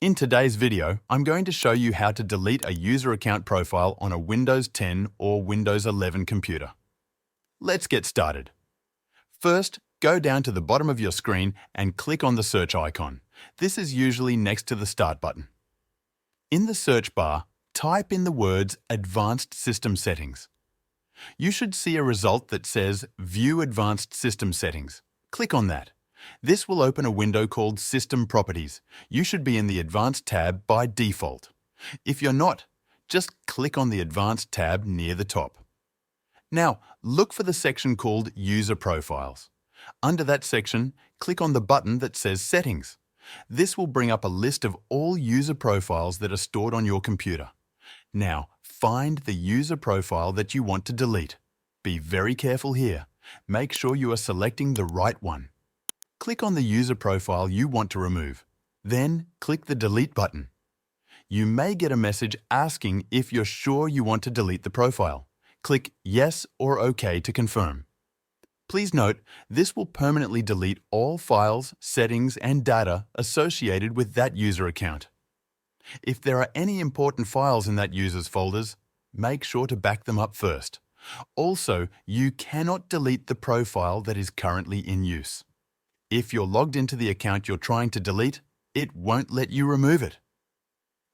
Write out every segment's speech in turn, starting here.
In today's video, I'm going to show you how to delete a user account profile on a Windows 10 or Windows 11 computer. Let's get started. First, go down to the bottom of your screen and click on the search icon. This is usually next to the Start button. In the search bar, type in the words Advanced System Settings. You should see a result that says View Advanced System Settings. Click on that. This will open a window called System Properties. You should be in the Advanced tab by default. If you're not, just click on the Advanced tab near the top. Now, look for the section called User Profiles. Under that section, click on the button that says Settings. This will bring up a list of all user profiles that are stored on your computer. Now, find the user profile that you want to delete. Be very careful here. Make sure you are selecting the right one. Click on the user profile you want to remove. Then, click the Delete button. You may get a message asking if you're sure you want to delete the profile. Click Yes or OK to confirm. Please note, this will permanently delete all files, settings, and data associated with that user account. If there are any important files in that user's folders, make sure to back them up first. Also, you cannot delete the profile that is currently in use. If you're logged into the account you're trying to delete, it won't let you remove it.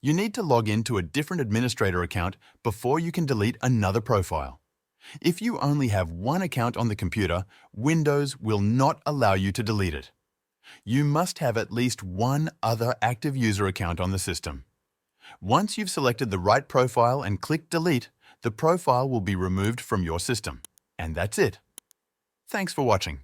You need to log into a different administrator account before you can delete another profile. If you only have one account on the computer, Windows will not allow you to delete it. You must have at least one other active user account on the system. Once you've selected the right profile and clicked Delete, the profile will be removed from your system. And that's it. Thanks for watching.